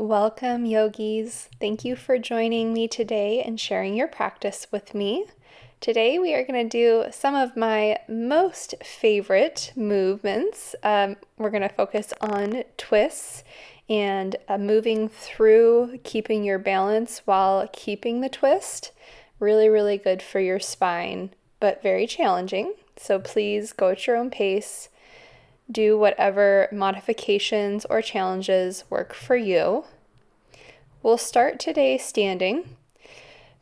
Welcome, yogis. Thank you for joining me today and sharing your practice with me. Today we are going to do some of my most favorite movements. We're going to focus on twists and moving through, keeping your balance while keeping the twist. Really, really good for your spine, but very challenging. So please go at your own pace. Do whatever modifications or challenges work for you. We'll start today standing.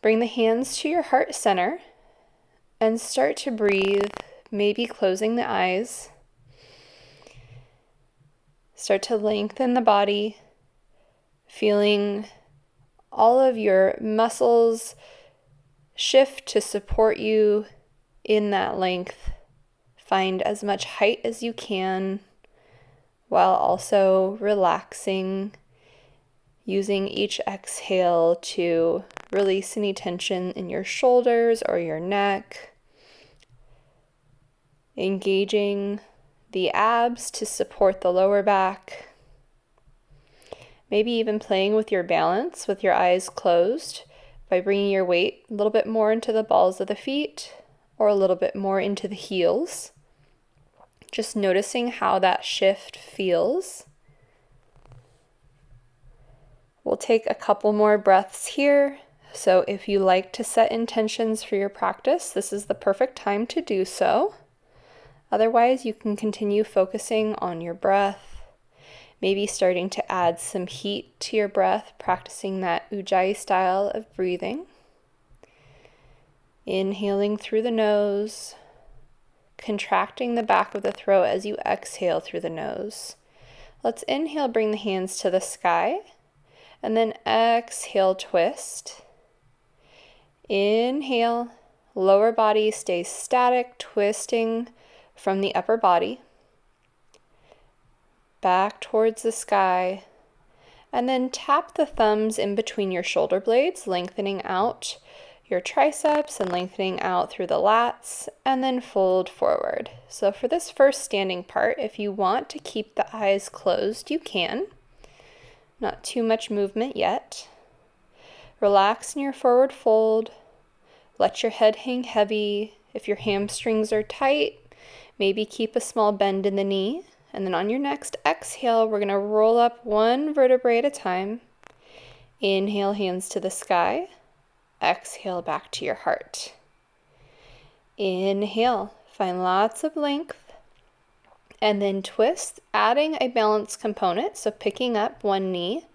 Bring the hands to your heart center and start to breathe, maybe closing the eyes. Start to lengthen the body, feeling all of your muscles shift to support you in that length. Find as much height as you can while also relaxing, using each exhale to release any tension in your shoulders or your neck, engaging the abs to support the lower back, maybe even playing with your balance with your eyes closed by bringing your weight a little bit more into the balls of the feet or a little bit more into the heels. Just noticing how that shift feels. We'll take a couple more breaths here. So if you like to set intentions for your practice, this is the perfect time to do so. Otherwise, you can continue focusing on your breath, maybe starting to add some heat to your breath, practicing that ujjayi style of breathing. Inhaling through the nose, contracting the back of the throat as you exhale through the nose. Let's inhale, bring the hands to the sky, and then exhale, twist. Inhale, lower body stays static, twisting from the upper body. Back towards the sky, and then tap the thumbs in between your shoulder blades, lengthening out your triceps and lengthening out through the lats, and then fold forward. So for this first standing part, if you want to keep the eyes closed, you can. Not too much movement yet. Relax in your forward fold. Let your head hang heavy. If your hamstrings are tight, maybe keep a small bend in the knee. And then on your next exhale, we're going to roll up one vertebrae at a time. Inhale, hands to the sky. Exhale, back to your heart. Inhale, find lots of length. And then twist, adding a balance component. So picking up one knee,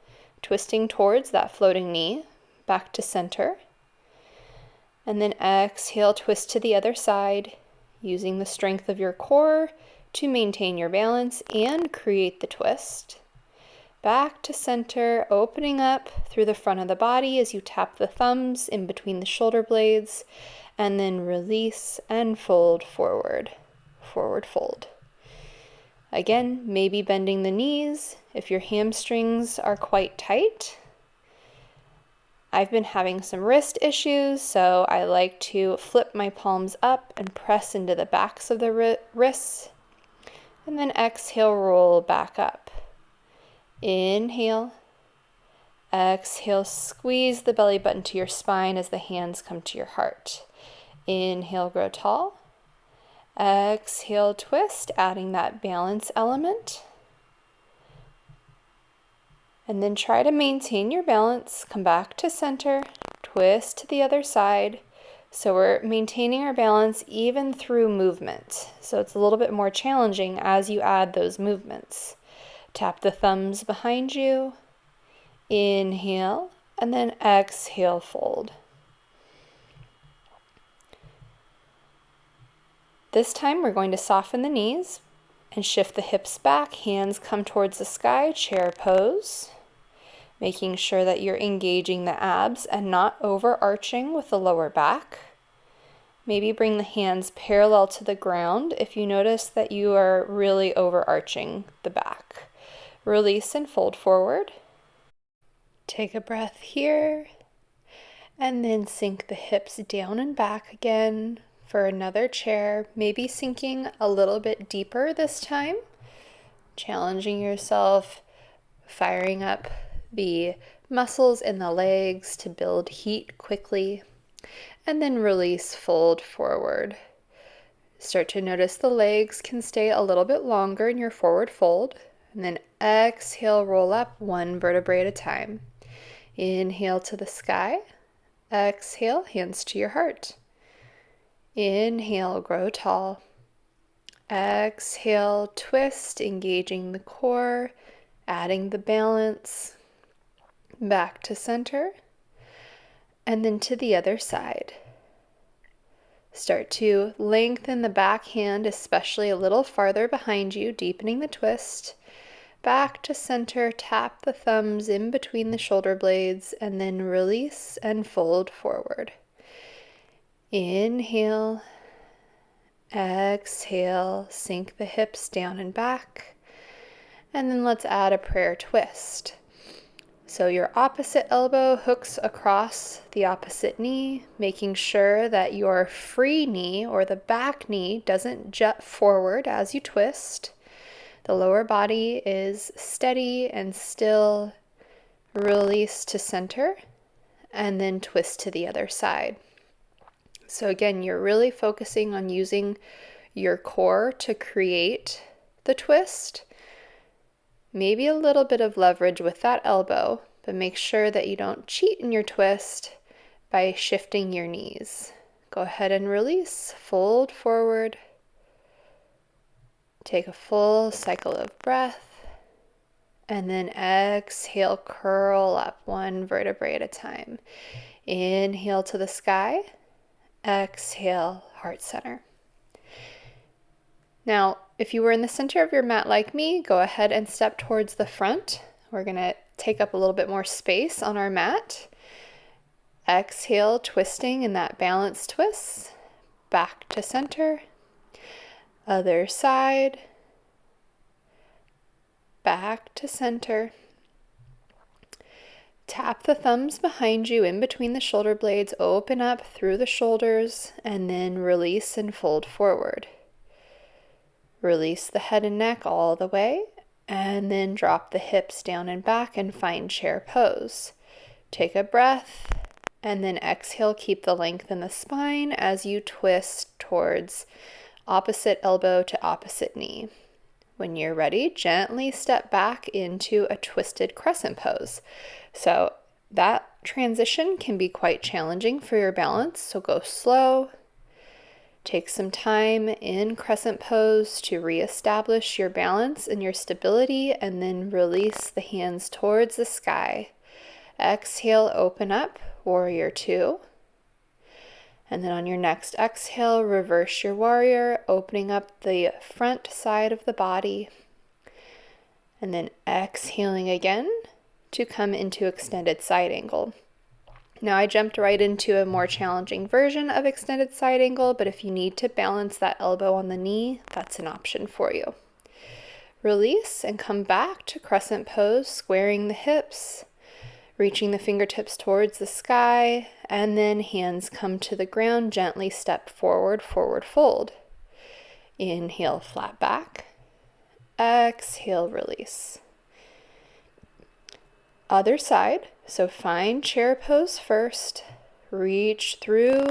twisting towards that floating knee, back to center. And then exhale, twist to the other side, using the strength of your core to maintain your balance and create the twist. Back to center, opening up through the front of the body as you tap the thumbs in between the shoulder blades, and then release and fold forward. Forward fold. Again, maybe bending the knees if your hamstrings are quite tight. I've been having some wrist issues, so I like to flip my palms up and press into the backs of the wrists, and then exhale, roll back up. Inhale, exhale, squeeze the belly button to your spine as the hands come to your heart. Inhale, grow tall. Exhale, twist, adding that balance element. And then try to maintain your balance. Come back to center, twist to the other side. So we're maintaining our balance even through movement. So it's a little bit more challenging as you add those movements. Tap the thumbs behind you. Inhale, and then exhale, fold. This time we're going to soften the knees and shift the hips back. Hands come towards the sky, chair pose. Making sure that you're engaging the abs and not overarching with the lower back. Maybe bring the hands parallel to the ground if you notice that you are really overarching the back. Release and fold forward. Take a breath here, and then sink the hips down and back again for another chair, maybe sinking a little bit deeper this time, challenging yourself, firing up the muscles in the legs to build heat quickly. And then release, fold forward. Start to notice the legs can stay a little bit longer in your forward fold. And then exhale, roll up one vertebrae at a time. Inhale to the sky. Exhale, hands to your heart. Inhale, grow tall. Exhale, twist, engaging the core, adding the balance. Back to center. And then to the other side. Start to lengthen the back hand, especially a little farther behind you, deepening the twist. Back to center, tap the thumbs in between the shoulder blades, and then release and fold forward. Inhale, exhale, sink the hips down and back. And then let's add a prayer twist. So your opposite elbow hooks across the opposite knee, making sure that your free knee or the back knee doesn't jut forward as you twist. The lower body is steady and still. Release to center and then twist to the other side. So again, you're really focusing on using your core to create the twist. Maybe a little bit of leverage with that elbow, but make sure that you don't cheat in your twist by shifting your knees. Go ahead and release, fold forward. Take a full cycle of breath, and then exhale, curl up one vertebrae at a time. Inhale to the sky, exhale, heart center. Now, if you were in the center of your mat like me, go ahead and step towards the front. We're going to take up a little bit more space on our mat. Exhale, twisting in that balanced twist. Back to center. Other side. Back to center. Tap the thumbs behind you in between the shoulder blades. Open up through the shoulders and then release and fold forward. Release the head and neck all the way, and then drop the hips down and back and find chair pose. Take a breath, and then exhale, keep the length in the spine as you twist towards opposite elbow to opposite knee. When you're ready, gently step back into a twisted crescent pose. So that transition can be quite challenging for your balance, so go slow. Take some time in crescent pose to reestablish your balance and your stability, and then release the hands towards the sky. Exhale, open up, warrior two. And then on your next exhale, reverse your warrior, opening up the front side of the body. And then exhaling again to come into extended side angle. Now I jumped right into a more challenging version of extended side angle, but if you need to balance that elbow on the knee, that's an option for you. Release and come back to crescent pose, squaring the hips, reaching the fingertips towards the sky, and then hands come to the ground, gently step forward, forward fold. Inhale, flat back. Exhale, release. Other side, so find chair pose first. Reach through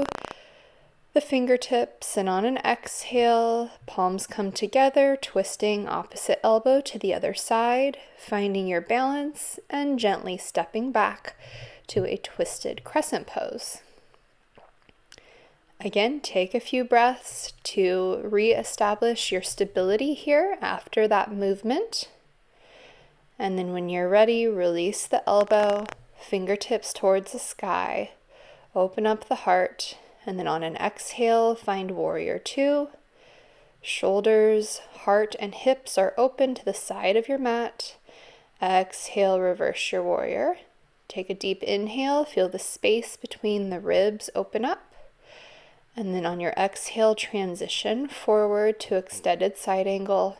the fingertips, and on an exhale, palms come together, twisting opposite elbow to the other side, finding your balance, and gently stepping back to a twisted crescent pose. Again, take a few breaths to reestablish your stability here after that movement. And then when you're ready, release the elbow, fingertips towards the sky, open up the heart, and then on an exhale, find warrior two. Shoulders, heart, and hips are open to the side of your mat. Exhale, reverse your warrior. Take a deep inhale, feel the space between the ribs open up. And then on your exhale, transition forward to extended side angle.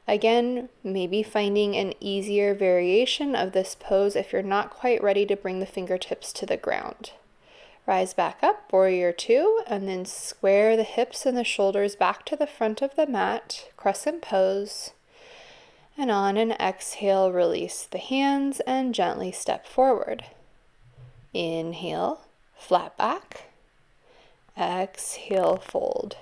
Again, maybe finding an easier variation of this pose if you're not quite ready to bring the fingertips to the ground. Rise back up, warrior two, and then square the hips and the shoulders back to the front of the mat, crescent pose. And on an exhale, release the hands and gently step forward. Inhale, flat back. Exhale, fold.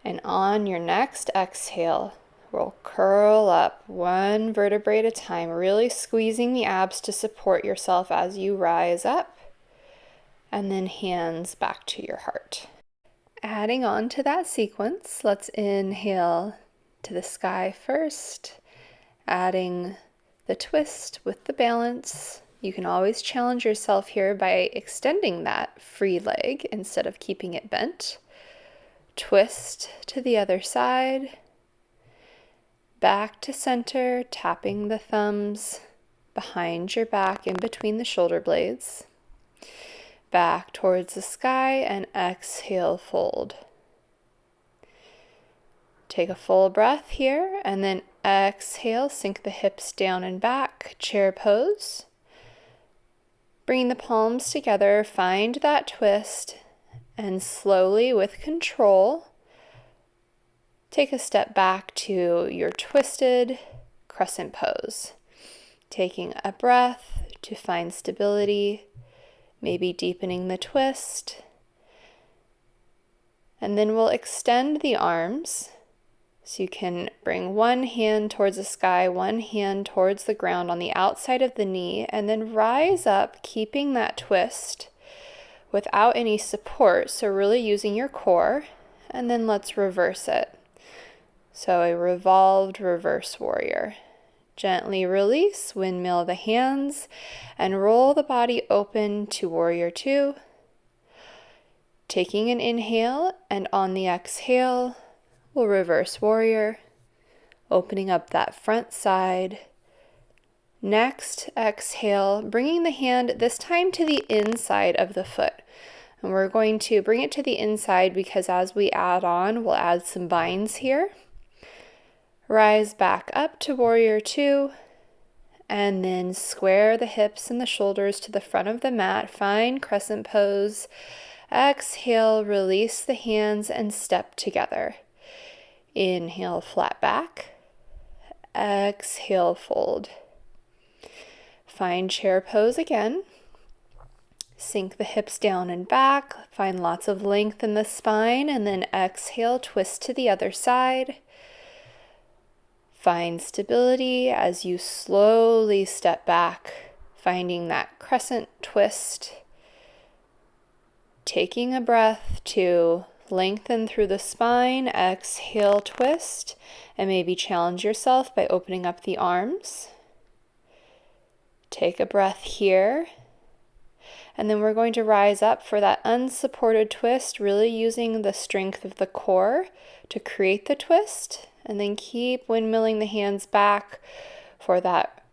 And on your next exhale, we'll curl up one vertebrae at a time, really squeezing the abs to support yourself as you rise up. And then hands back to your heart. Adding on to that sequence, let's inhale to the sky first, adding the twist with the balance. You can always challenge yourself here by extending that free leg instead of keeping it bent. Twist to the other side, back to center, tapping the thumbs behind your back in between the shoulder blades. Back towards the sky and exhale, fold. Take a full breath here and then exhale, sink the hips down and back, chair pose. Bring the palms together, find that twist, and slowly with control, take a step back to your twisted crescent pose. Taking a breath to find stability, maybe deepening the twist. And then we'll extend the arms. So you can bring one hand towards the sky, one hand towards the ground on the outside of the knee, and then rise up, keeping that twist without any support. So really using your core, and then let's reverse it. So a revolved reverse warrior. Gently release, windmill the hands, and roll the body open to warrior two. Taking an inhale, and on the exhale, we'll reverse warrior, opening up that front side. Next, exhale, bringing the hand this time to the inside of the foot. And we're going to bring it to the inside because as we add on, we'll add some binds here. Rise back up to warrior two, and then square the hips and the shoulders to the front of the mat. Find crescent pose. Exhale, release the hands and step together. Inhale, flat back. Exhale, fold. Find chair pose again. Sink the hips down and back. Find lots of length in the spine, and then exhale, twist to the other side. Find stability as you slowly step back, finding that crescent twist. Taking a breath to lengthen through the spine, exhale, twist, and maybe challenge yourself by opening up the arms. Take a breath here, and then we're going to rise up for that unsupported twist, really using the strength of the core to create the twist, and then keep windmilling the hands back for that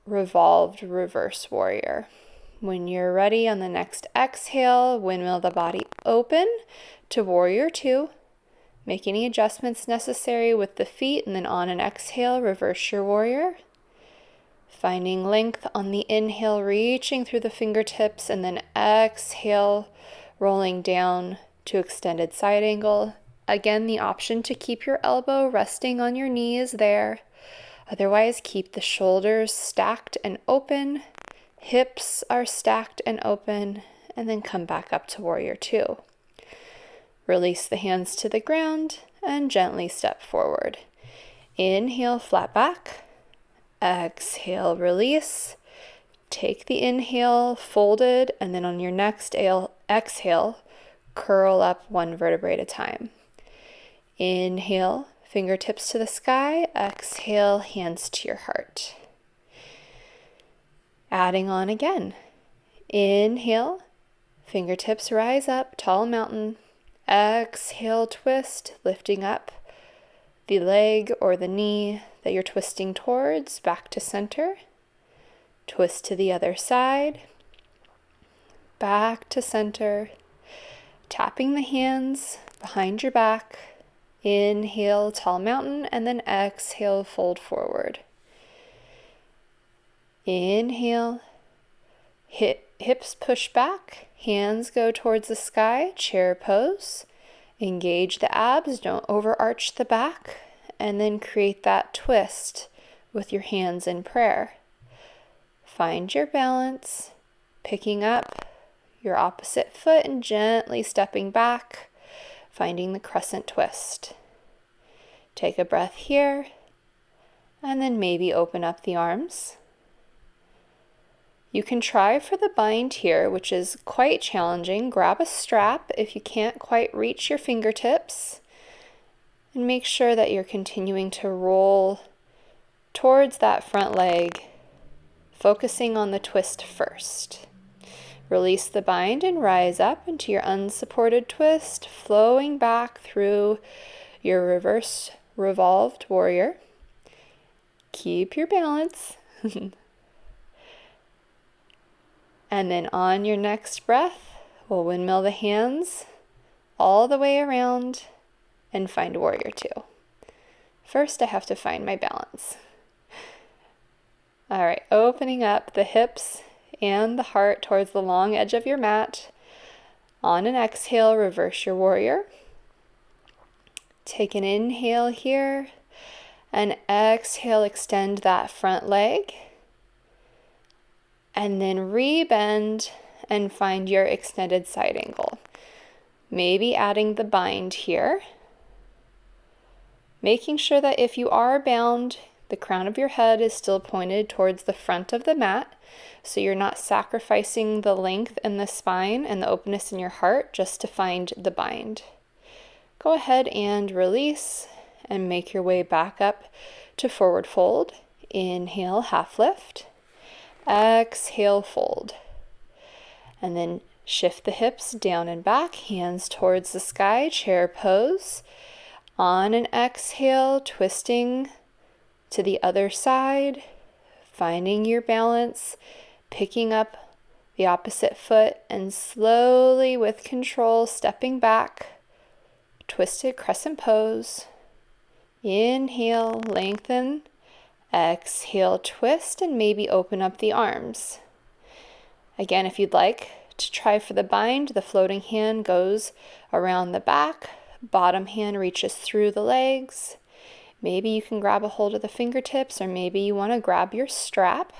revolved reverse warrior. When you're ready on the next exhale, windmill the body open to warrior two. Make any adjustments necessary with the feet, and then on an exhale, reverse your warrior. Finding length on the inhale, reaching through the fingertips, and then exhale, rolling down to extended side angle. Again, the option to keep your elbow resting on your knee is there. Otherwise, keep the shoulders stacked and open. Hips are stacked and open, and then come back up to warrior two. Release the hands to the ground and gently step forward. Inhale, flat back. Exhale, release. Take the inhale, folded, and then on your next exhale, curl up one vertebrae at a time. Inhale, fingertips to the sky. Exhale, hands to your heart. Adding on again. Inhale, fingertips rise up, tall mountain. Exhale, twist, lifting up the leg or the knee that you're twisting towards, back to center. Twist to the other side. Back to center. Tapping the hands behind your back. Inhale, tall mountain, and then exhale, fold forward. Inhale, hips push back, hands go towards the sky, chair pose. Engage the abs, don't overarch the back. and then create that twist with your hands in prayer. Find your balance, picking up your opposite foot and gently stepping back, finding the crescent twist. Take a breath here, and then maybe open up the arms. You can try for the bind here, which is quite challenging. Grab a strap if you can't quite reach your fingertips, and make sure that you're continuing to roll towards that front leg, focusing on the twist first. Release the bind and rise up into your unsupported twist, flowing back through your reverse revolved warrior. Keep your balance. And then on your next breath, we'll windmill the hands all the way around and find warrior two. First, I have to find my balance. All right, opening up the hips and the heart towards the long edge of your mat. On an exhale, reverse your warrior. Take an inhale here, and exhale, extend that front leg. And then rebend and find your extended side angle. Maybe adding the bind here. Making sure that if you are bound, the crown of your head is still pointed towards the front of the mat, so you're not sacrificing the length in the spine and the openness in your heart just to find the bind. Go ahead and release and make your way back up to forward fold. Inhale, half lift. Exhale, fold. And then shift the hips down and back, hands towards the sky, chair pose. On an exhale, twisting to the other side, finding your balance, picking up the opposite foot, and slowly with control stepping back, twisted crescent pose. Inhale, lengthen. Exhale, twist, and maybe open up the arms. Again, if you'd like to try for the bind, the floating hand goes around the back, bottom hand reaches through the legs. Maybe you can grab a hold of the fingertips, or maybe you want to grab your strap.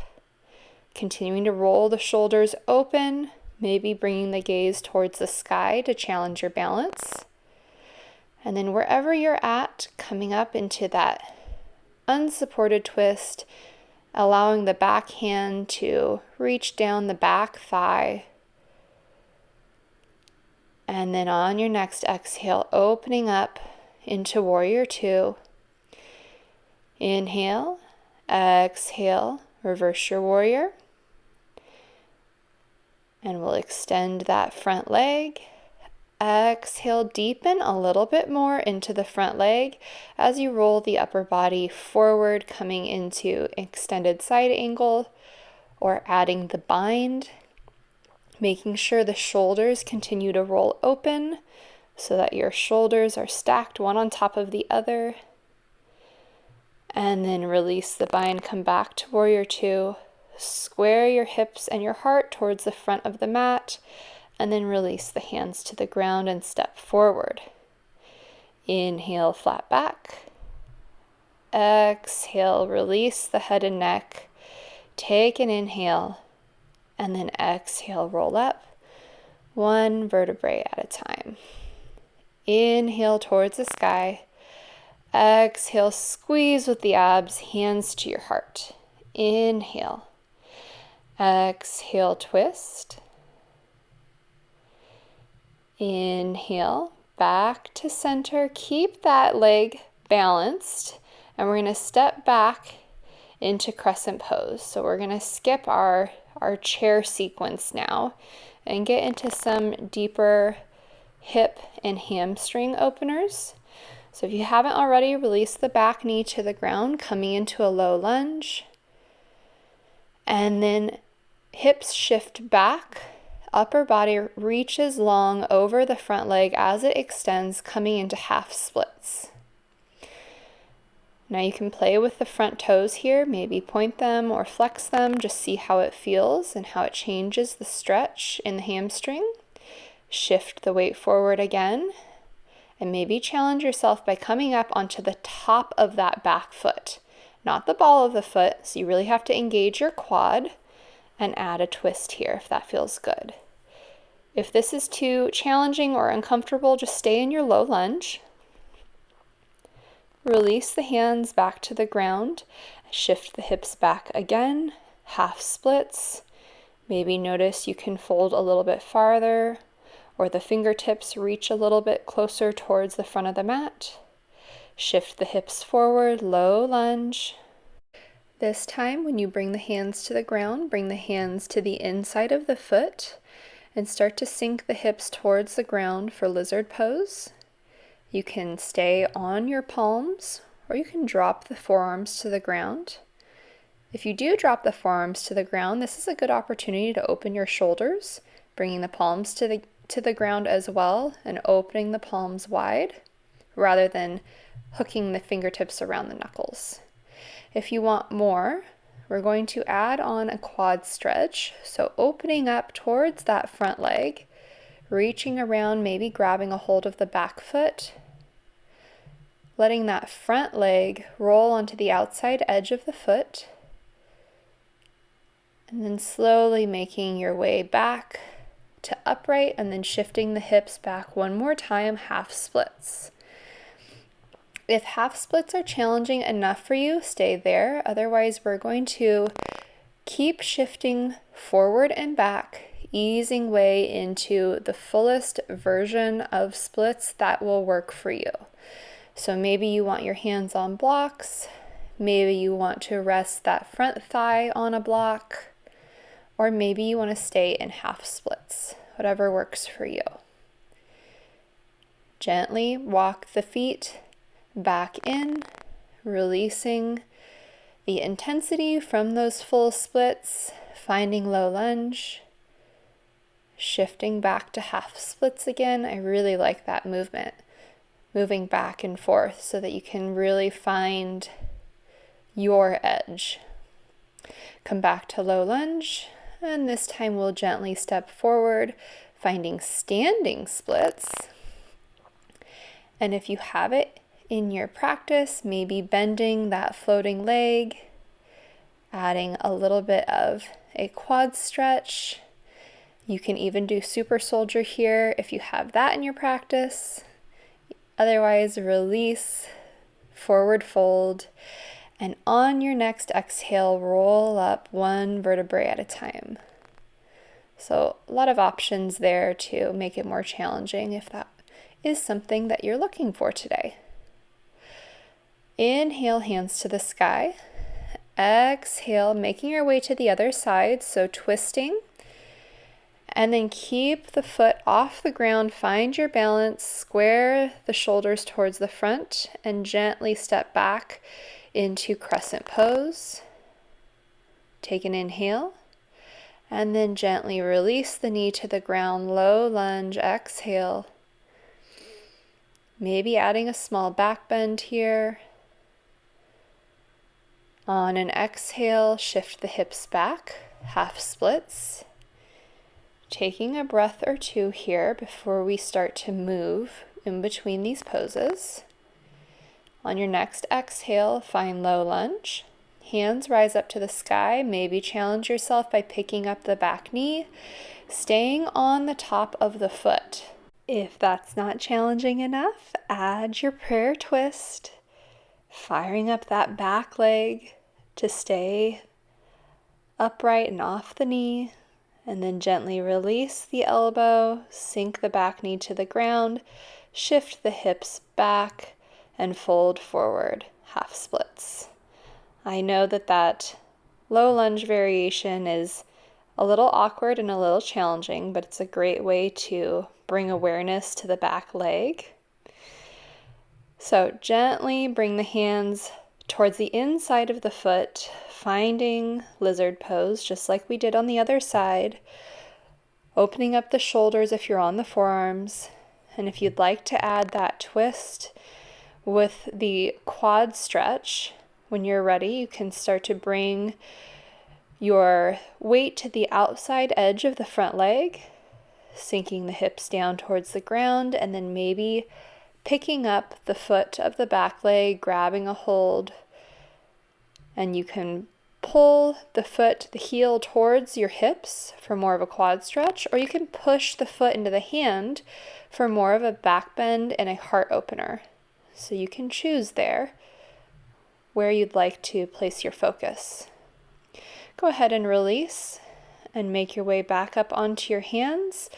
Continuing to roll the shoulders open, maybe bringing the gaze towards the sky to challenge your balance. And then wherever you're at, coming up into that unsupported twist, allowing the back hand to reach down the back thigh. And then on your next exhale, opening up into warrior two. Inhale, exhale, reverse your warrior. And we'll extend that front leg. Exhale, deepen a little bit more into the front leg as you roll the upper body forward, coming into extended side angle, or adding the bind, making sure the shoulders continue to roll open so that your shoulders are stacked one on top of the other. And then release the bind, come back to warrior two, square your hips and your heart towards the front of the mat, and then release the hands to the ground and step forward. Inhale, flat back. Exhale, release the head and neck. Take an inhale, and then exhale, roll up, one vertebrae at a time. Inhale towards the sky. Exhale, squeeze with the abs, hands to your heart. Inhale. Exhale, twist. Inhale, back to center. Keep that leg balanced, and we're going to step back into crescent pose. So we're going to skip our chair sequence now and get into some deeper hip and hamstring openers. So if you haven't already, release the back knee to the ground, coming into a low lunge. And then hips shift back. Upper body reaches long over the front leg as it extends, coming into half splits. Now you can play with the front toes here, maybe point them or flex them, just see how it feels and how it changes the stretch in the hamstring. Shift the weight forward again, And maybe challenge yourself by coming up onto the top of that back foot, not the ball of the foot. So you really have to engage your quad and add a twist here if that feels good. If this is too challenging or uncomfortable, just stay in your low lunge. Release the hands back to the ground. Shift the hips back again. Half splits. Maybe notice you can fold a little bit farther, or the fingertips reach a little bit closer towards the front of the mat. Shift the hips forward, low lunge. This time, when you bring the hands to the ground, bring the hands to the inside of the foot and start to sink the hips towards the ground for lizard pose. You can stay on your palms, or you can drop the forearms to the ground. If you do drop the forearms to the ground, this is a good opportunity to open your shoulders, bringing the palms to the ground as well and opening the palms wide rather than hooking the fingertips around the knuckles. If you want more, we're going to add on a quad stretch. So opening up towards that front leg, reaching around, maybe grabbing a hold of the back foot, letting that front leg roll onto the outside edge of the foot, and then slowly making your way back to upright and then shifting the hips back one more time, half splits. If half splits are challenging enough for you, stay there. Otherwise, we're going to keep shifting forward and back, easing way into the fullest version of splits that will work for you. So maybe you want your hands on blocks, maybe you want to rest that front thigh on a block, or maybe you want to stay in half splits, whatever works for you. Gently walk the feet back in, releasing the intensity from those full splits, finding low lunge, shifting back to half splits again. I really like that movement, moving back and forth so that you can really find your edge. Come back to low lunge, and this time we'll gently step forward, finding standing splits. And if you have it in your practice, maybe bending that floating leg, adding a little bit of a quad stretch. You can even do super soldier here if you have that in your practice. Otherwise, release, forward fold, and on your next exhale, roll up one vertebrae at a time. So a lot of options there to make it more challenging if that is something that you're looking for today. Inhale, hands to the sky. Exhale, making your way to the other side, so twisting. And then keep the foot off the ground, find your balance, square the shoulders towards the front, and gently step back into crescent pose. Take an inhale, and then gently release the knee to the ground, low lunge, exhale. Maybe adding a small back bend here. On an exhale, shift the hips back, half splits. Taking a breath or two here before we start to move in between these poses. On your next exhale, find low lunge. Hands rise up to the sky. Maybe challenge yourself by picking up the back knee, staying on the top of the foot. If that's not challenging enough, add your prayer twist, firing up that back leg to stay upright and off the knee, and then gently release the elbow, sink the back knee to the ground, shift the hips back, and fold forward, half splits. I know that low lunge variation is a little awkward and a little challenging, but it's a great way to bring awareness to the back leg. So gently bring the hands towards the inside of the foot, finding lizard pose, just like we did on the other side. Opening up the shoulders if you're on the forearms. And if you'd like to add that twist with the quad stretch, when you're ready, you can start to bring your weight to the outside edge of the front leg, sinking the hips down towards the ground, and then maybe picking up the foot of the back leg, grabbing a hold, and you can pull the foot, the heel towards your hips for more of a quad stretch, or you can push the foot into the hand for more of a back bend and a heart opener. So you can choose there where you'd like to place your focus. Go ahead and release and make your way back up onto your hands,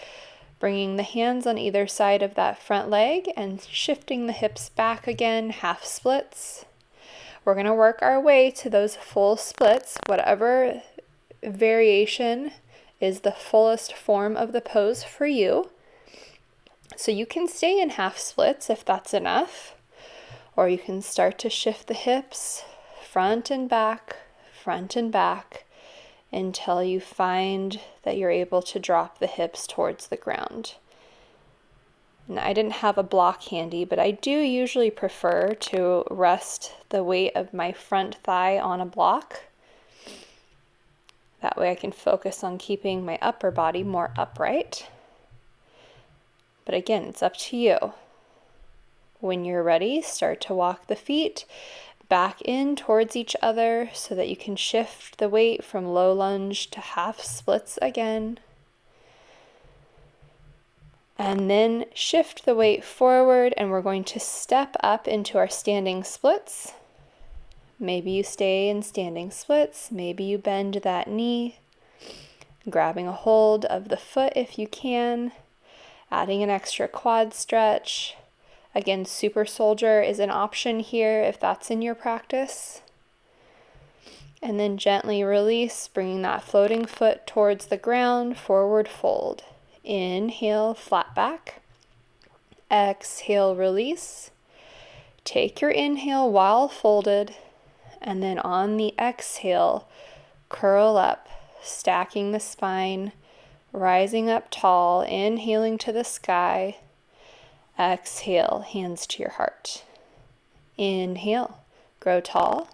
bringing the hands on either side of that front leg and shifting the hips back again, half splits. We're going to work our way to those full splits, whatever variation is the fullest form of the pose for you. So you can stay in half splits if that's enough, or you can start to shift the hips front and back, until you find that you're able to drop the hips towards the ground. And I didn't have a block handy, but I do usually prefer to rest the weight of my front thigh on a block. That way I can focus on keeping my upper body more upright. But again, it's up to you. When you're ready, start to walk the feet back in towards each other so that you can shift the weight from low lunge to half splits again. And then shift the weight forward, and we're going to step up into our standing splits. Maybe you stay in standing splits, maybe you bend that knee, grabbing a hold of the foot if you can, adding an extra quad stretch. Again, super soldier is an option here if that's in your practice. And then gently release, bringing that floating foot towards the ground, forward fold. Inhale, flat back. Exhale, release. Take your inhale while folded, and then on the exhale, curl up, stacking the spine, rising up tall, inhaling to the sky. Exhale, hands to your heart. Inhale, grow tall.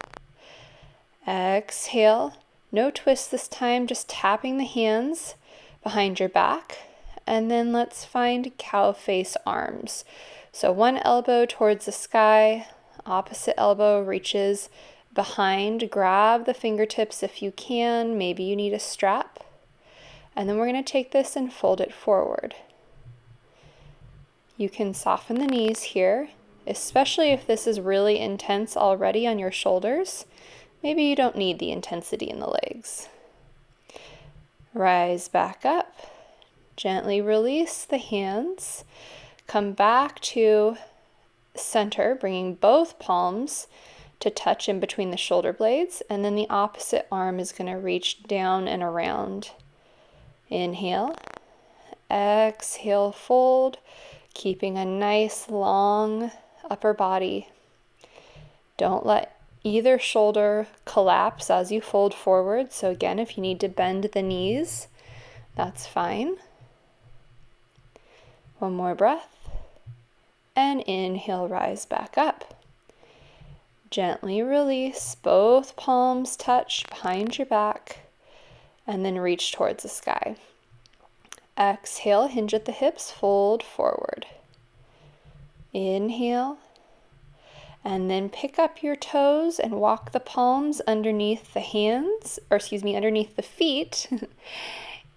Exhale, no twist this time, just tapping the hands behind your back. And then let's find cow face arms. So one elbow towards the sky, opposite elbow reaches behind. Grab the fingertips if you can. Maybe you need a strap. And then we're going to take this and fold it forward. You can soften the knees here, especially if this is really intense already on your shoulders. Maybe you don't need the intensity in the legs. Rise back up. Gently release the hands. Come back to center, bringing both palms to touch in between the shoulder blades, and then the opposite arm is going to reach down and around. Inhale. Exhale, fold, keeping a nice long upper body. Don't let either shoulder collapse as you fold forward. So again, if you need to bend the knees, that's fine. One more breath. And inhale, rise back up. Gently release, both palms touch behind your back, and then reach towards the sky. Exhale, hinge at the hips, fold forward. Inhale, and then pick up your toes and walk the palms underneath the hands, underneath the feet.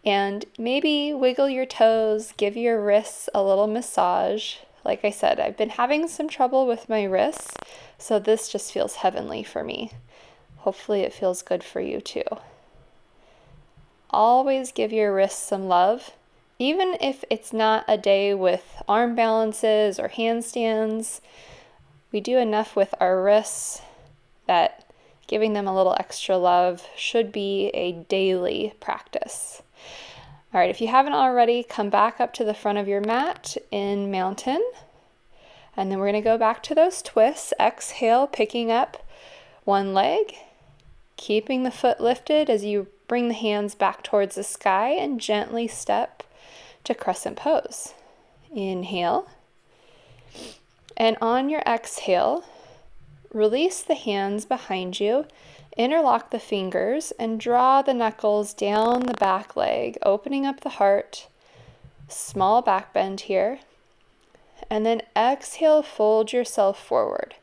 And maybe wiggle your toes, give your wrists a little massage. Like I said, I've been having some trouble with my wrists, so this just feels heavenly for me. Hopefully it feels good for you too. Always give your wrists some love. Even if it's not a day with arm balances or handstands, we do enough with our wrists that giving them a little extra love should be a daily practice. All right, if you haven't already, come back up to the front of your mat in mountain. And then we're going to go back to those twists. Exhale, picking up one leg, keeping the foot lifted as you bring the hands back towards the sky, and gently step to crescent pose. Inhale. And on your exhale, release the hands behind you, interlock the fingers, and draw the knuckles down the back leg, opening up the heart. Small back bend here. and then exhale, fold yourself forward.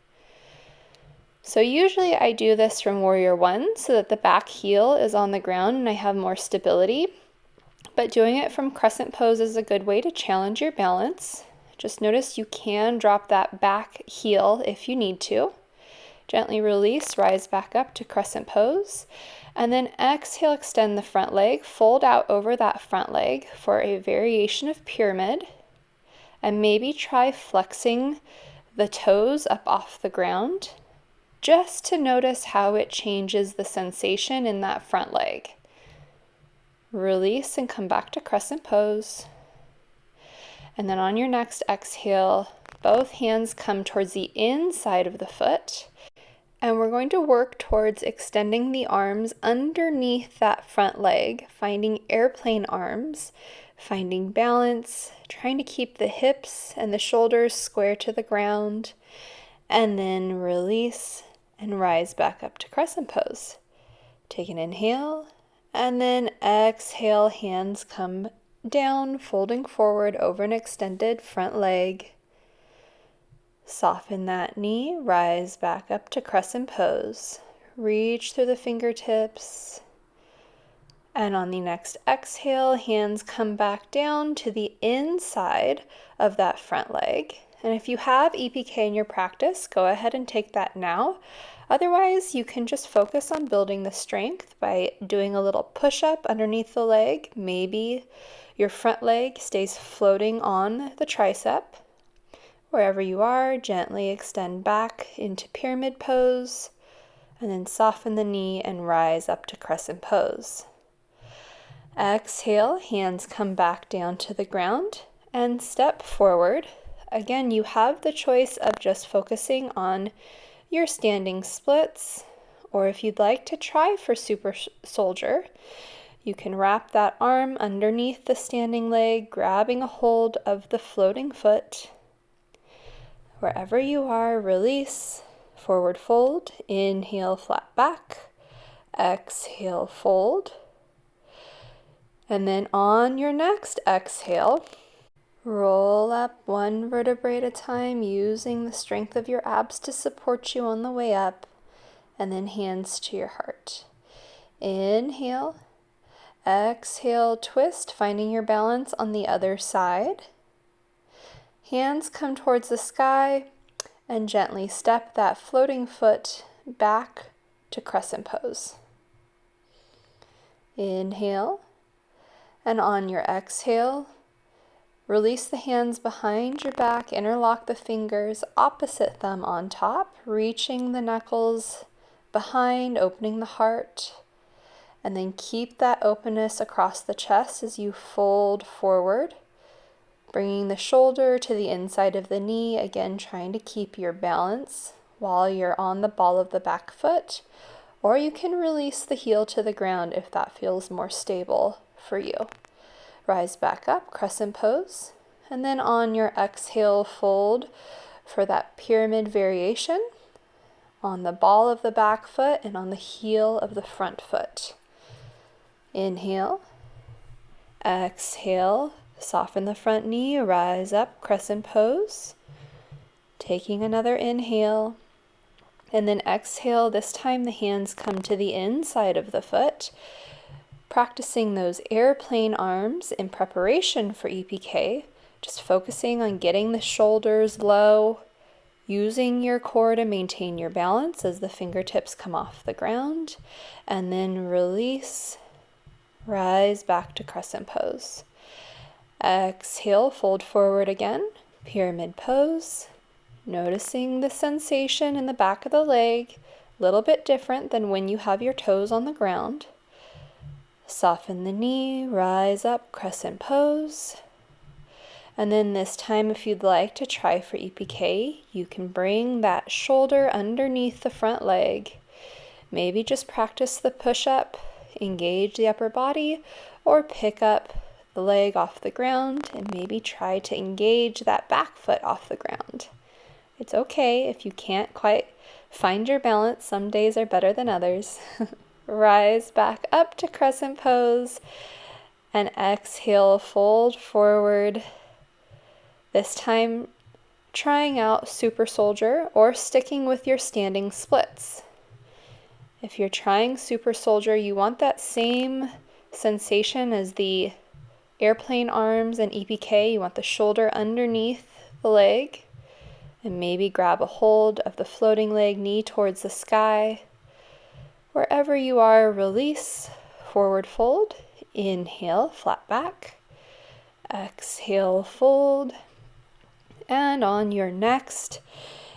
So usually I do this from Warrior One so that the back heel is on the ground and I have more stability. But doing it from Crescent Pose is a good way to challenge your balance. Just notice you can drop that back heel if you need to. Gently release, rise back up to Crescent Pose. And then exhale, extend the front leg, fold out over that front leg for a variation of pyramid. And maybe try flexing the toes up off the ground, just to notice how it changes the sensation in that front leg. Release and come back to Crescent Pose. And then on your next exhale, both hands come towards the inside of the foot. And we're going to work towards extending the arms underneath that front leg, finding airplane arms, finding balance, trying to keep the hips and the shoulders square to the ground, and then release and rise back up to Crescent Pose. Take an inhale, and then exhale, hands come down, folding forward over an extended front leg. Soften that knee, rise back up to Crescent Pose. Reach through the fingertips. And on the next exhale, hands come back down to the inside of that front leg. And if you have EPK in your practice, go ahead and take that now. Otherwise, you can just focus on building the strength by doing a little push-up underneath the leg. Maybe your front leg stays floating on the tricep. Wherever you are, gently extend back into pyramid pose, and then soften the knee and rise up to Crescent Pose. Exhale, hands come back down to the ground and step forward. Again, you have the choice of just focusing on your standing splits, or if you'd like to try for Super Soldier, you can wrap that arm underneath the standing leg, grabbing a hold of the floating foot. Wherever you are, release, forward fold, inhale, flat back, exhale, fold. And then on your next exhale, roll up one vertebrae at a time, using the strength of your abs to support you on the way up, and then hands to your heart. Inhale, exhale, twist, finding your balance on the other side. Hands come towards the sky, and gently step that floating foot back to Crescent Pose. Inhale, and on your exhale, release the hands behind your back, interlock the fingers, opposite thumb on top, reaching the knuckles behind, opening the heart, and then keep that openness across the chest as you fold forward. Bringing the shoulder to the inside of the knee, again trying to keep your balance while you're on the ball of the back foot, or you can release the heel to the ground if that feels more stable for you. Rise back up, Crescent Pose, and then on your exhale, fold for that pyramid variation on the ball of the back foot and on the heel of the front foot. Inhale, exhale, soften the front knee, rise up, Crescent Pose. Taking another inhale, and then exhale. This time the hands come to the inside of the foot, practicing those airplane arms in preparation for EPK, just focusing on getting the shoulders low, using your core to maintain your balance as the fingertips come off the ground, and then release, rise back to Crescent Pose. Exhale, fold forward again, pyramid pose, noticing the sensation in the back of the leg, a little bit different than when you have your toes on the ground. Soften the knee, rise up, Crescent Pose. And then this time, if you'd like to try for EPK, you can bring that shoulder underneath the front leg. Maybe just practice the push-up, engage the upper body, or pick up the leg off the ground and maybe try to engage that back foot off the ground. It's okay if you can't quite find your balance. Some days are better than others. Rise back up to Crescent Pose and exhale, fold forward. This time, trying out super soldier or sticking with your standing splits. If you're trying super soldier, you want that same sensation as the airplane arms and EPK. You want the shoulder underneath the leg, and maybe grab a hold of the floating leg, knee towards the sky. Wherever you are, release, forward fold, inhale, flat back, exhale, fold, and on your next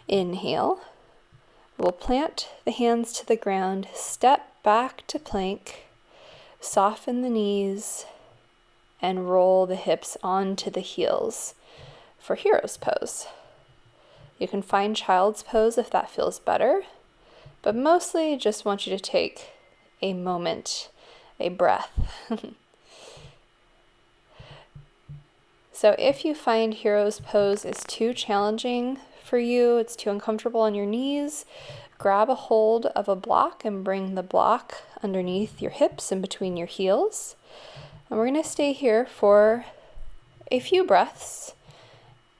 inhale, we'll plant the hands to the ground, step back to plank, soften the knees, and roll the hips onto the heels for hero's pose. You can find child's pose if that feels better, but mostly just want you to take a moment, a breath. So if you find hero's pose is too challenging for you, it's too uncomfortable on your knees, grab a hold of a block and bring the block underneath your hips and between your heels. And we're going to stay here for a few breaths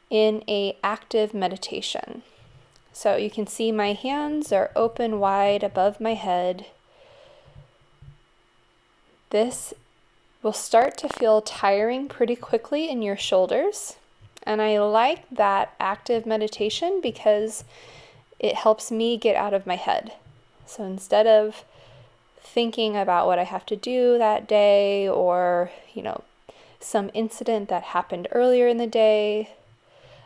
in an active meditation. So you can see my hands are open wide above my head. This will start to feel tiring pretty quickly in your shoulders. And I like that active meditation because it helps me get out of my head. So instead of thinking about what I have to do that day or, some incident that happened earlier in the day,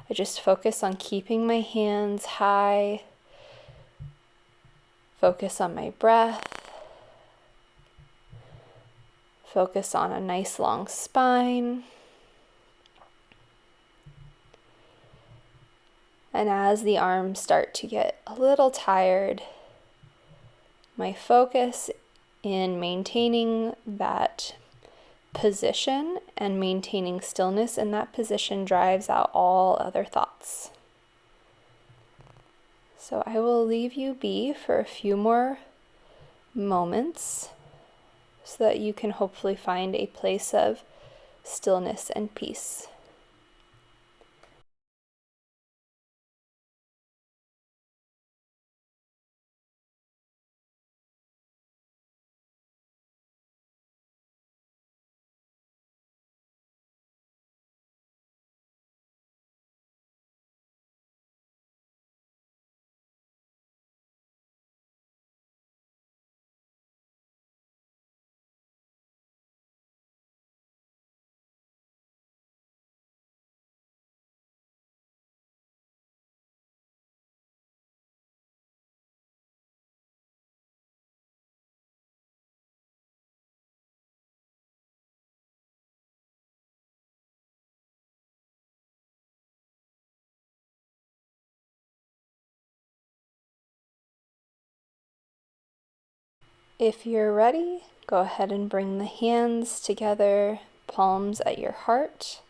I just focus on keeping my hands high, focus on my breath, focus on a nice long spine. And as the arms start to get a little tired, my focus in maintaining that position and maintaining stillness in that position drives out all other thoughts. So I will leave you be for a few more moments so that you can hopefully find a place of stillness and peace. If you're ready, go ahead and bring the hands together, palms at your heart,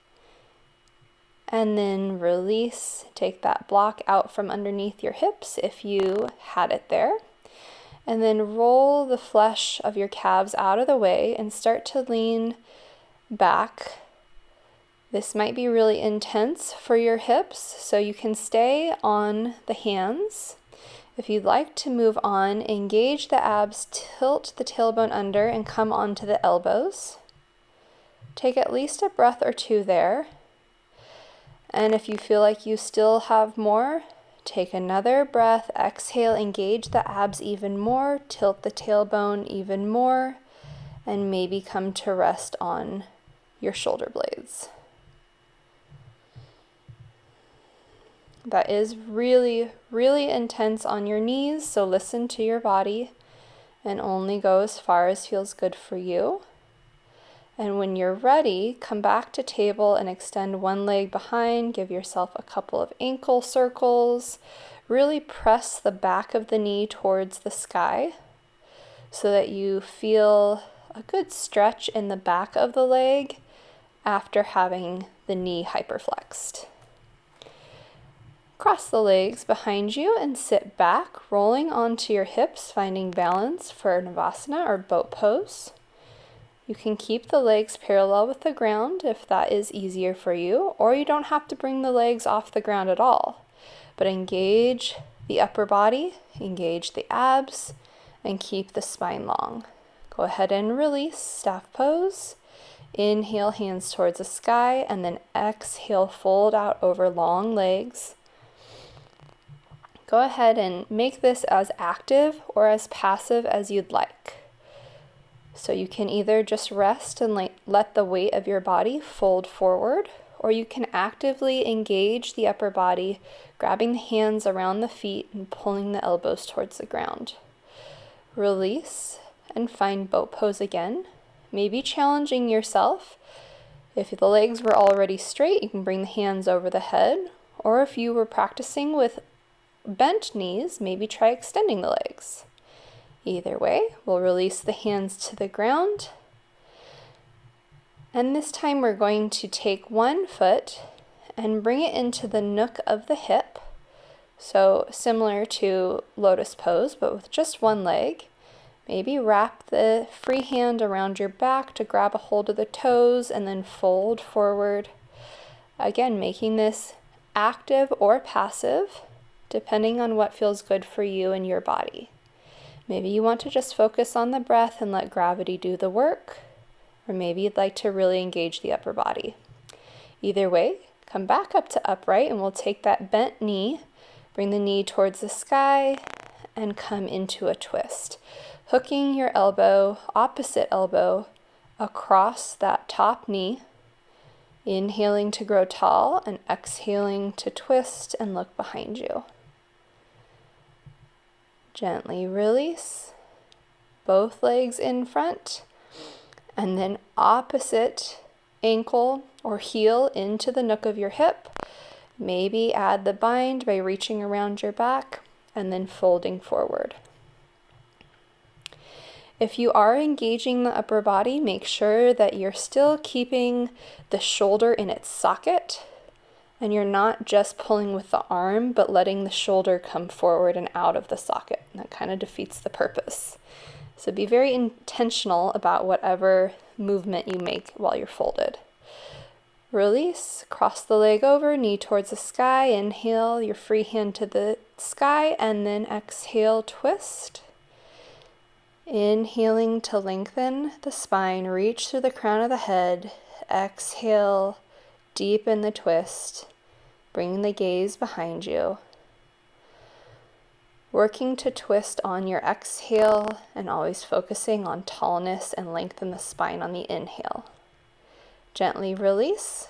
and then release. Take that block out from underneath your hips if you had it there, and then roll the flesh of your calves out of the way and start to lean back. This might be really intense for your hips, so you can stay on the hands. If you'd like to move on, engage the abs, tilt the tailbone under, and come onto the elbows. Take at least a breath or two there. And if you feel like you still have more, take another breath, exhale, engage the abs even more, tilt the tailbone even more, and maybe come to rest on your shoulder blades. That is really, really intense on your knees, so listen to your body and only go as far as feels good for you. And when you're ready, come back to table and extend one leg behind. Give yourself a couple of ankle circles. Really press the back of the knee towards the sky so that you feel a good stretch in the back of the leg after having the knee hyperflexed. Cross the legs behind you and sit back, rolling onto your hips, finding balance for Navasana or boat pose. You can keep the legs parallel with the ground if that is easier for you, or you don't have to bring the legs off the ground at all. But engage the upper body, engage the abs, and keep the spine long. Go ahead and release, staff pose. Inhale, hands towards the sky, and then exhale, fold out over long legs. Go ahead and make this as active or as passive as you'd like. So you can either just rest and let the weight of your body fold forward, or you can actively engage the upper body, grabbing the hands around the feet and pulling the elbows towards the ground. Release and find boat pose again. Maybe challenging yourself. If the legs were already straight, you can bring the hands over the head, or if you were practicing with bent knees, maybe try extending the legs. Either way, we'll release the hands to the ground. And this time we're going to take one foot and bring it into the nook of the hip. So similar to lotus pose, but with just one leg. Maybe wrap the free hand around your back to grab a hold of the toes and then fold forward. Again, making this active or passive, depending on what feels good for you and your body. Maybe you want to just focus on the breath and let gravity do the work, or maybe you'd like to really engage the upper body. Either way, come back up to upright and we'll take that bent knee, bring the knee towards the sky, and come into a twist. Hooking your elbow, opposite elbow, across that top knee, inhaling to grow tall and exhaling to twist and look behind you. Gently release, both legs in front, and then opposite ankle or heel into the nook of your hip. Maybe add the bind by reaching around your back and then folding forward. If you are engaging the upper body, make sure that you're still keeping the shoulder in its socket and you're not just pulling with the arm, but letting the shoulder come forward and out of the socket. That kind of defeats the purpose. So be very intentional about whatever movement you make while you're folded. Release, cross the leg over, knee towards the sky, inhale your free hand to the sky, and then exhale, twist. Inhaling to lengthen the spine, reach through the crown of the head, exhale, deepen the twist, bring the gaze behind you. Working to twist on your exhale and always focusing on tallness and lengthen the spine on the inhale. Gently release,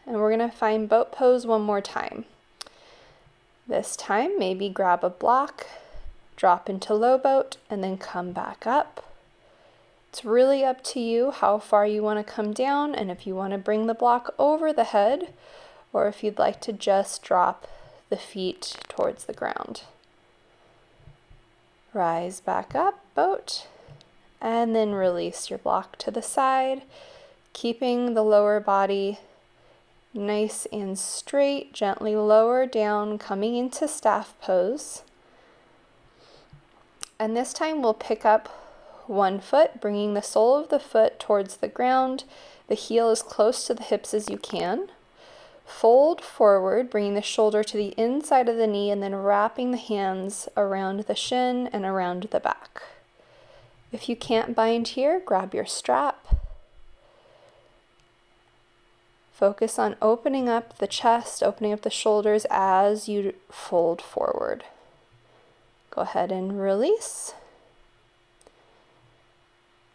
and we're going to find boat pose one more time. This time, maybe grab a block, drop into low boat, and then come back up. It's really up to you how far you want to come down, and if you want to bring the block over the head, or if you'd like to just drop the feet towards the ground. Rise back up, boat, and then release your block to the side, keeping the lower body nice and straight, gently lower down, coming into staff pose. And this time we'll pick up one foot, bringing the sole of the foot towards the ground, the heel as close to the hips as you can. Fold forward, bringing the shoulder to the inside of the knee and then wrapping the hands around the shin and around the back. If you can't bind here, grab your strap. Focus on opening up the chest, opening up the shoulders as you fold forward. Go ahead and release.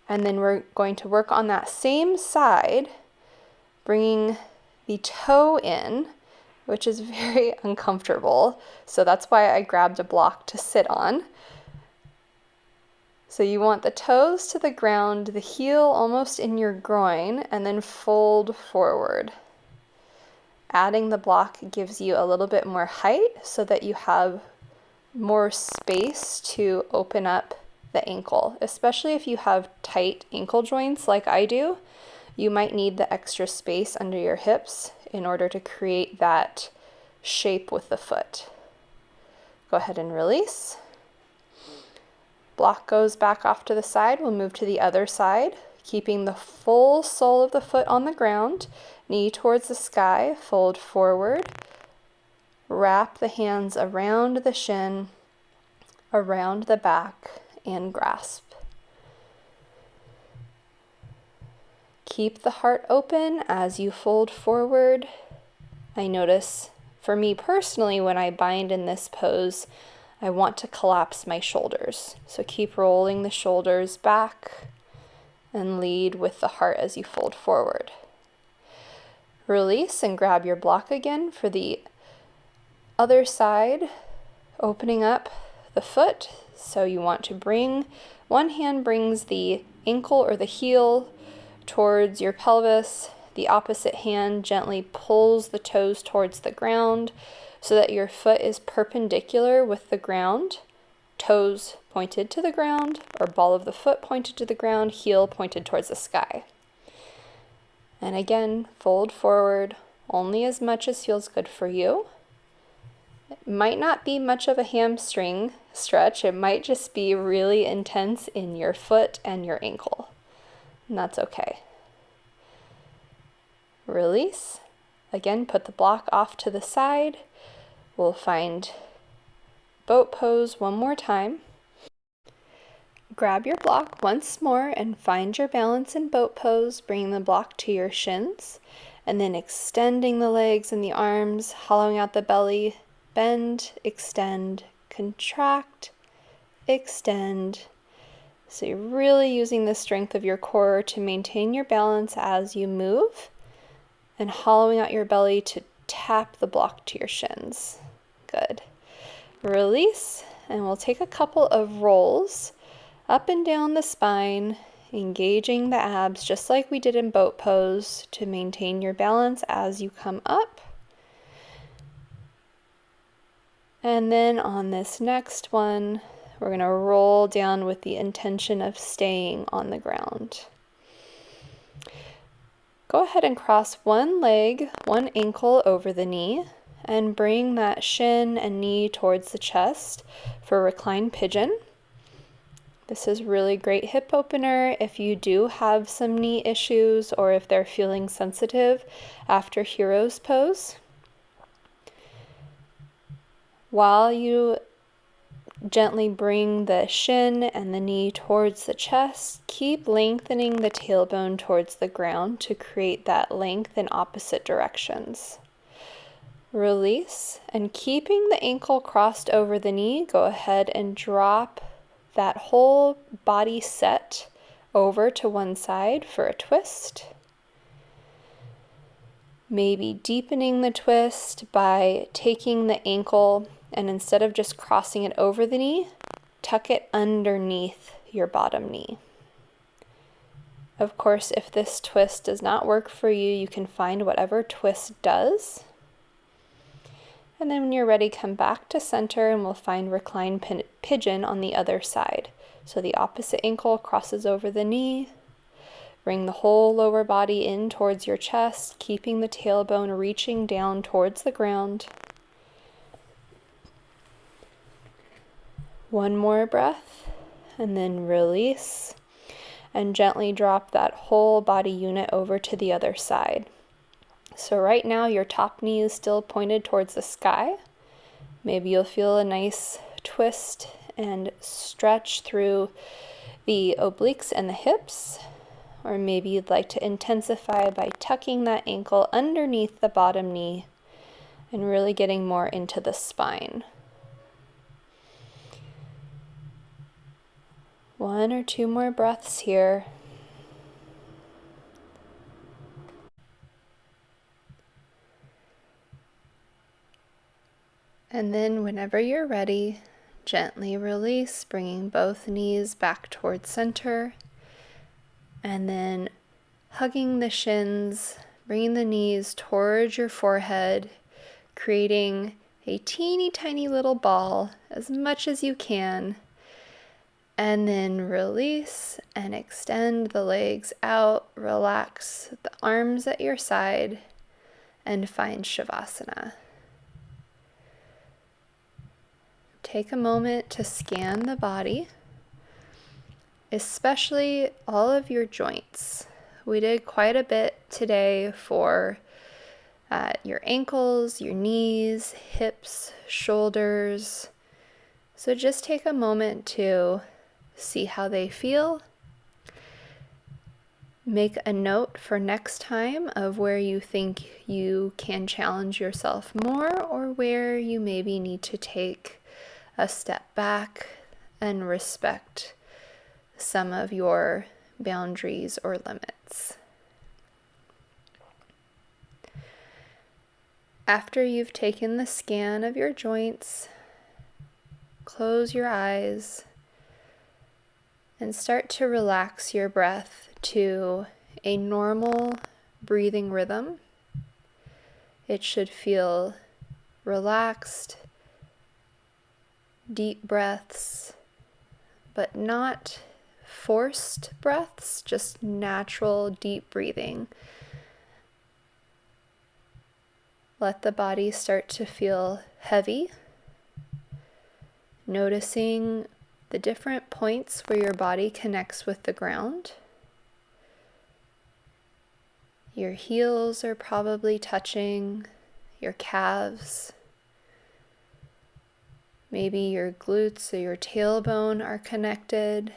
And then we're going to work on that same side, bringing the toe in, which is very uncomfortable. So that's why I grabbed a block to sit on. So you want the toes to the ground, the heel almost in your groin, and then fold forward. Adding the block gives you a little bit more height so that you have more space to open up the ankle, especially if you have tight ankle joints like I do. You might need the extra space under your hips in order to create that shape with the foot. Go ahead and release. Block goes back off to the side. We'll move to the other side, Keeping the full sole of the foot on the ground, knee towards the sky, fold forward. Wrap the hands around the shin, around the back, and grasp. Keep the heart open as you fold forward. I notice, for me personally, when I bind in this pose, I want to collapse my shoulders. So keep rolling the shoulders back and lead with the heart as you fold forward. Release and grab your block again for the other side, opening up the foot. So you want to bring, one hand brings the ankle or the heel towards your pelvis. The opposite hand gently pulls the toes towards the ground so that your foot is perpendicular with the ground. Toes pointed to the ground, or ball of the foot pointed to the ground, heel pointed towards the sky. And again, fold forward only as much as feels good for you. It might not be much of a hamstring stretch. It might just be really intense in your foot and your ankle. And that's okay. Release. Again, put the block off to the side. We'll find boat pose one more time. Grab your block once more and find your balance in boat pose, bringing the block to your shins, and then extending the legs and the arms, hollowing out the belly. Bend, extend, contract, extend. So you're really using the strength of your core to maintain your balance as you move, and hollowing out your belly to tap the block to your shins. Good. Release, and we'll take a couple of rolls up and down the spine, engaging the abs just like we did in boat pose to maintain your balance as you come up. And then on this next one, we're going to roll down with the intention of staying on the ground. Go ahead and cross one leg, one ankle over the knee, and bring that shin and knee towards the chest for reclined pigeon. This is really great hip opener if you do have some knee issues or if they're feeling sensitive after hero's pose. While you gently bring the shin and the knee towards the chest, keep lengthening the tailbone towards the ground to create that length in opposite directions. Release, and keeping the ankle crossed over the knee, go ahead and drop that whole body set over to one side for a twist. Maybe deepening the twist by taking the ankle and instead of just crossing it over the knee, tuck it underneath your bottom knee. Of course, if this twist does not work for you, you can find whatever twist does. And then when you're ready, come back to center and we'll find reclined pigeon on the other side. So the opposite ankle crosses over the knee. Bring the whole lower body in towards your chest, keeping the tailbone reaching down towards the ground. One more breath, and then release, and gently drop that whole body unit over to the other side. So right now your top knee is still pointed towards the sky. Maybe you'll feel a nice twist and stretch through the obliques and the hips, or maybe you'd like to intensify by tucking that ankle underneath the bottom knee and really getting more into the spine. One or two more breaths here. And then whenever you're ready, gently release, bringing both knees back towards center. And then hugging the shins, bringing the knees towards your forehead, creating a teeny tiny little ball as much as you can. And then release and extend the legs out, relax the arms at your side, and find Shavasana. Take a moment to scan the body. especially all of your joints. We did quite a bit today for your ankles, your knees, hips, shoulders. So just take a moment to see how they feel. Make a note for next time of where you think you can challenge yourself more, or where you maybe need to take a step back and respect some of your boundaries or limits. After you've taken the scan of your joints, close your eyes and start to relax your breath to a normal breathing rhythm. It should feel relaxed, deep breaths, but not forced breaths, just natural deep breathing. Let the body start to feel heavy, noticing the different points where your body connects with the ground. Your heels are probably touching your calves. Maybe your glutes or your tailbone are connected.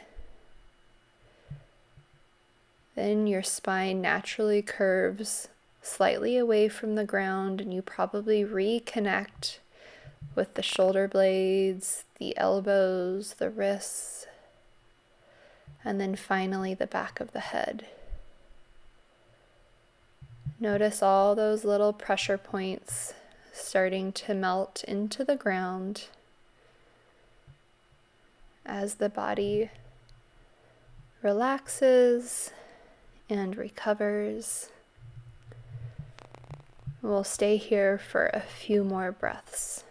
Then your spine naturally curves slightly away from the ground, and you probably reconnect with the shoulder blades, the elbows, the wrists, and then finally the back of the head. Notice all those little pressure points starting to melt into the ground as the body relaxes and recovers. We'll stay here for a few more breaths.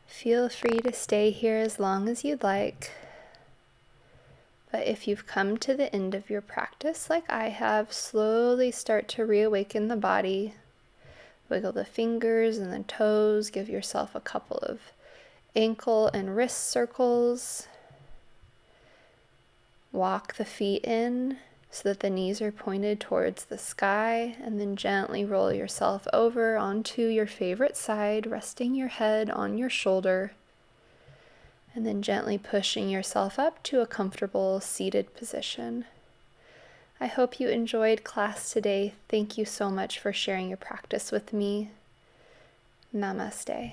Feel free to stay here as long as you'd like, but if you've come to the end of your practice like I have, slowly start to reawaken the body. Wiggle the fingers and the toes, give yourself a couple of ankle and wrist circles. Walk the feet in so that the knees are pointed towards the sky, and then gently roll yourself over onto your favorite side, resting your head on your shoulder, and then gently pushing yourself up to a comfortable seated position. I hope you enjoyed class today. Thank you so much for sharing your practice with me. Namaste.